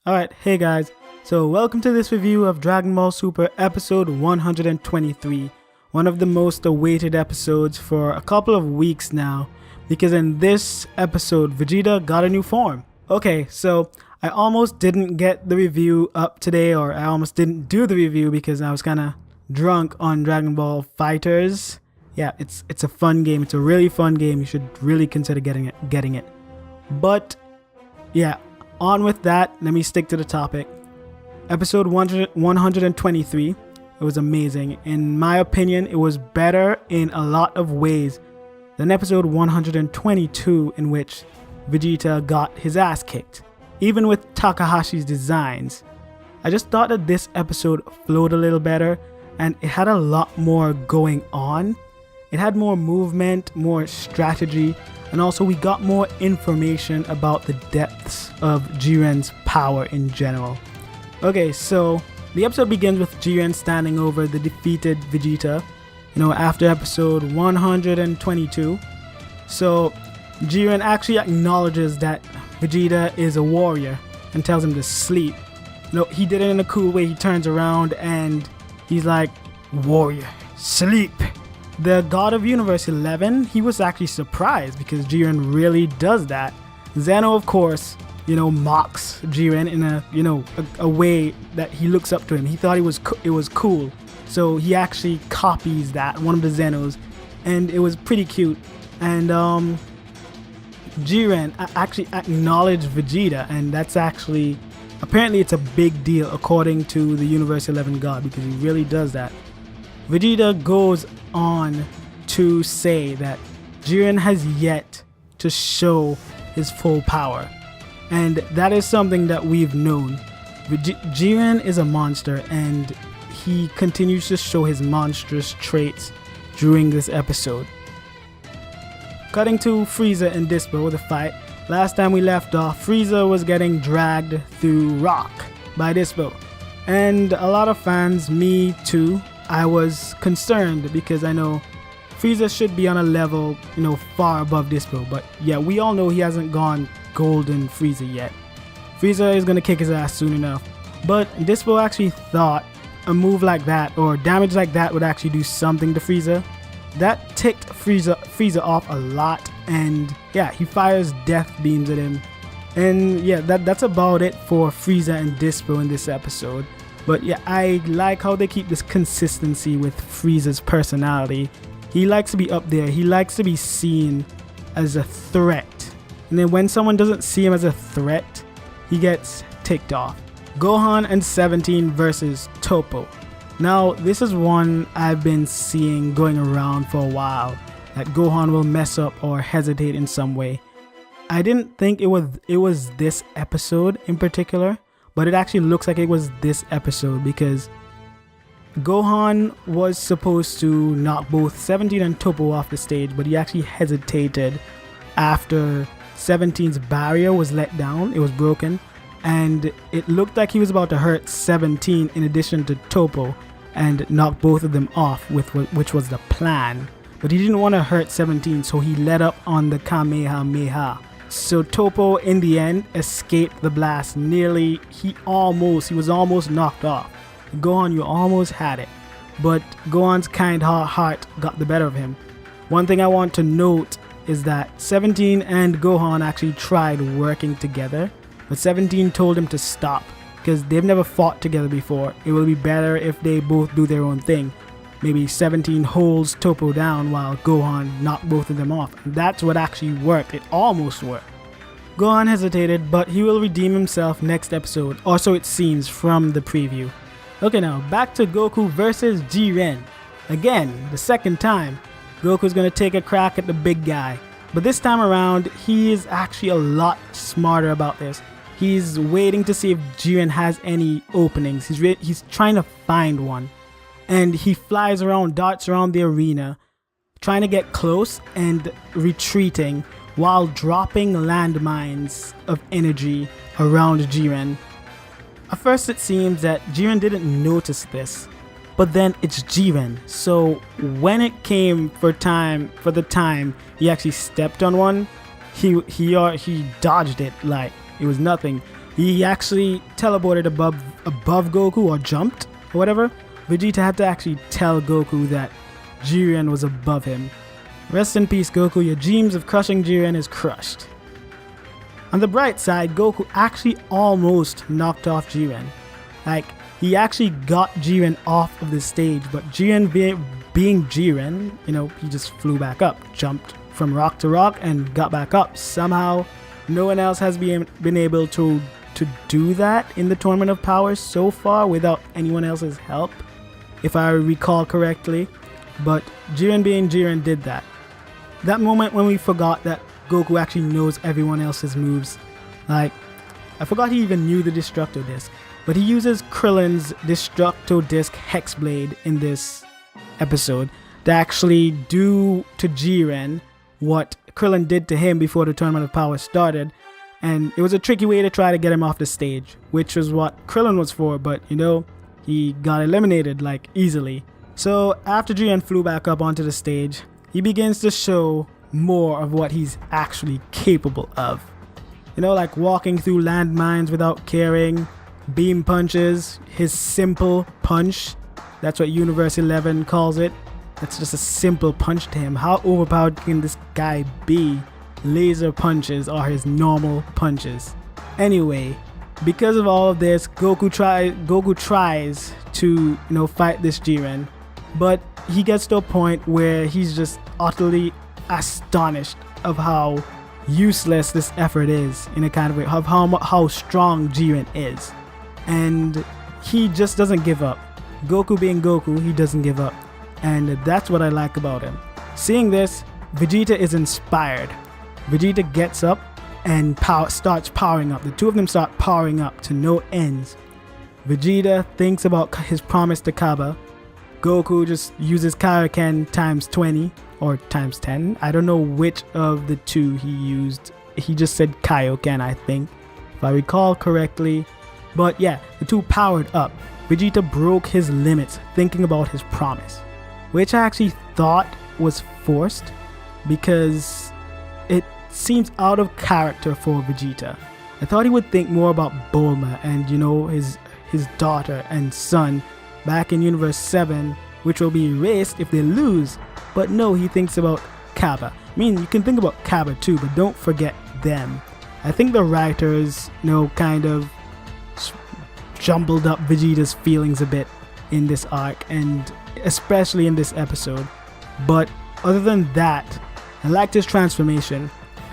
Alright, hey guys, so welcome to this review of Dragon Ball Super episode 123, one of the most awaited episodes for a couple of weeks now, because in this episode Vegeta got a new form. Okay, so I almost didn't get the review up today, or I almost didn't do the review because I was kinda drunk on Dragon Ball Fighters. Yeah, it's a fun game, it's a really fun game, you should really consider getting it. But, yeah. On with that, let me stick to the topic. Episode 123, it was amazing. In my opinion, it was better in a lot of ways than episode 122, in which Vegeta got his ass kicked. Even with Takahashi's designs, I just thought that this episode flowed a little better and it had a lot more going on. It had more movement, more strategy, and also we got more information about the depths of Jiren's power in general. Okay, so the episode begins with Jiren standing over the defeated Vegeta, after episode 122. So Jiren actually acknowledges that Vegeta is a warrior and tells him to sleep. He did it in a cool way. He turns around and he's like, "Warrior, sleep." The God of Universe 11, he was actually surprised because Jiren really does that. Zeno, of course, mocks Jiren in a way that he looks up to him. He thought it was cool, so he actually copies that, one of the Zenos, and it was pretty cute. And Jiren actually acknowledged Vegeta, and that's actually, apparently it's a big deal according to the Universe 11 God, because he really does that. Vegeta goes on to say that Jiren has yet to show his full power, and that is something that we've known. Jiren is a monster, and he continues to show his monstrous traits during this episode. Cutting to Frieza and Dispo, the fight. Last time we left off, Frieza was getting dragged through rock by Dispo, and a lot of fans, me too, I was concerned because I know Frieza should be on a level, far above Dispo. But yeah, we all know he hasn't gone golden Frieza yet. Frieza is going to kick his ass soon enough. But Dispo actually thought a move like that or damage like that would actually do something to Frieza. That ticked Frieza off a lot. And yeah, he fires death beams at him. And yeah, that's about it for Frieza and Dispo in this episode. But yeah, I like how they keep this consistency with Frieza's personality. He likes to be up there. He likes to be seen as a threat. And then when someone doesn't see him as a threat, he gets ticked off. Gohan and 17 versus Topo. Now, this is one I've been seeing going around for a while, that Gohan will mess up or hesitate in some way. I didn't think it was this episode in particular, but it actually looks like it was this episode because Gohan was supposed to knock both 17 and Topo off the stage, but he actually hesitated after 17's barrier was let down. It was broken, and it looked like he was about to hurt 17 in addition to Topo and knock both of them off, which was the plan. But he didn't want to hurt 17, so he let up on the Kamehameha. So Topo in the end escaped the blast. He was almost knocked off. Gohan, you almost had it. But Gohan's kind heart got the better of him. One thing I want to note is that 17 and Gohan actually tried working together, but 17 told him to stop because they've never fought together before. It will be better if they both do their own thing. Maybe 17 holds Topo down while Gohan knocked both of them off. And that's what actually worked. It almost worked. Gohan hesitated, but he will redeem himself next episode, or so it seems from the preview. Okay, now back to Goku versus Jiren. Again, the second time, Goku's gonna take a crack at the big guy. But this time around, he is actually a lot smarter about this. He's waiting to see if Jiren has any openings. He's trying to find one. And he flies around, darts around the arena, trying to get close and retreating while dropping landmines of energy around Jiren. At first it seems that Jiren didn't notice this, but then it's Jiren. So when it came for the time he actually stepped on one, he dodged it like it was nothing. he actually teleported above Goku or jumped or whatever. Vegeta had to actually tell Goku that Jiren was above him. Rest in peace, Goku. Your dreams of crushing Jiren is crushed. On the bright side, Goku actually almost knocked off Jiren. Like, he actually got Jiren off of the stage, but Jiren being Jiren, he just flew back up, jumped from rock to rock and got back up. Somehow, no one else has been able to do that in the Tournament of Power so far without anyone else's help, if I recall correctly. But Jiren being Jiren did that. That moment when we forgot that Goku actually knows everyone else's moves. Like, I forgot he even knew the Destructo Disc, but he uses Krillin's Destructo Disc Hex Blade in this episode to actually do to Jiren what Krillin did to him before the Tournament of Power started. And it was a tricky way to try to get him off the stage, which was what Krillin was for, but he got eliminated like easily. So after Jiren flew back up onto the stage, he begins to show more of what he's actually capable of. Like walking through landmines without caring, beam punches, his simple punch, that's what Universe 11 calls it. That's just a simple punch to him. How overpowered can this guy be? Laser punches are his normal punches. Anyway, because of all of this, Goku tries to fight this Jiren, but he gets to a point where he's just utterly astonished of how useless this effort is, in a kind of way, of how strong Jiren is, and he just doesn't give up. Goku being Goku, he doesn't give up, and that's what I like about him. Seeing this, Vegeta is inspired. Vegeta gets up and starts powering up. The two of them start powering up to no ends. Vegeta thinks about his promise to Kaba. Goku just uses Kaioken times 20 or times 10. I don't know which of the two he used. He just said Kaioken, I think, if I recall correctly. But yeah, the two powered up. Vegeta broke his limits thinking about his promise, which I actually thought was forced because it seems out of character for Vegeta. I thought he would think more about Bulma and his daughter and son back in Universe 7, which will be erased if they lose. But no, he thinks about Kaba. I mean, you can think about Kaba too, but don't forget them. I think the writers, kind of jumbled up Vegeta's feelings a bit in this arc, and especially in this episode. But other than that, I liked his transformation.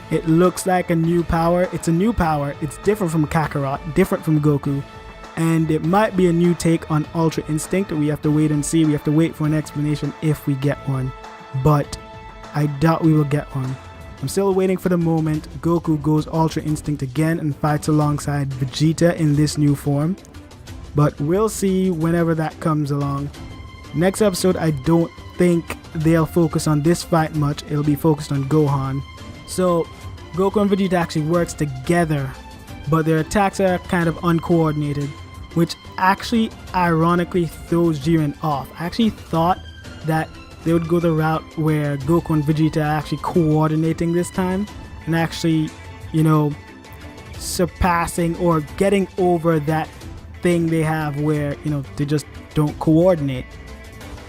It looks like a new power. It's a new power. It's different from Kakarot, different from Goku, and it might be a new take on Ultra Instinct. We have to wait and see. We have to wait for an explanation if we get one, but I doubt we will get one. I'm still waiting for the moment Goku goes Ultra Instinct again and fights alongside Vegeta in this new form, but we'll see whenever that comes along. Next episode, I don't think they'll focus on this fight much. It'll be focused on Gohan. So Goku and Vegeta actually works together, but their attacks are kind of uncoordinated, which actually ironically throws Jiren off. I actually thought that they would go the route where Goku and Vegeta are actually coordinating this time and actually, surpassing or getting over that thing they have where, they just don't coordinate.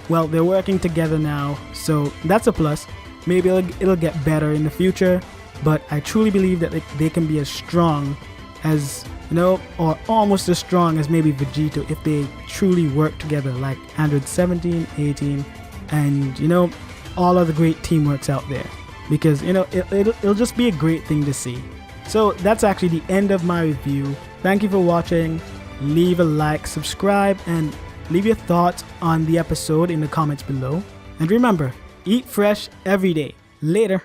Well, they're working together now, so that's a plus. Maybe it'll get better in the future, but I truly believe that they can be as strong as, or almost as strong as maybe Vegeta if they truly work together, like Android 17, 18, and, all of the great teamworks out there. Because, it'll just be a great thing to see. So that's actually the end of my review. Thank you for watching. Leave a like, subscribe, and leave your thoughts on the episode in the comments below. And remember, eat fresh every day. Later.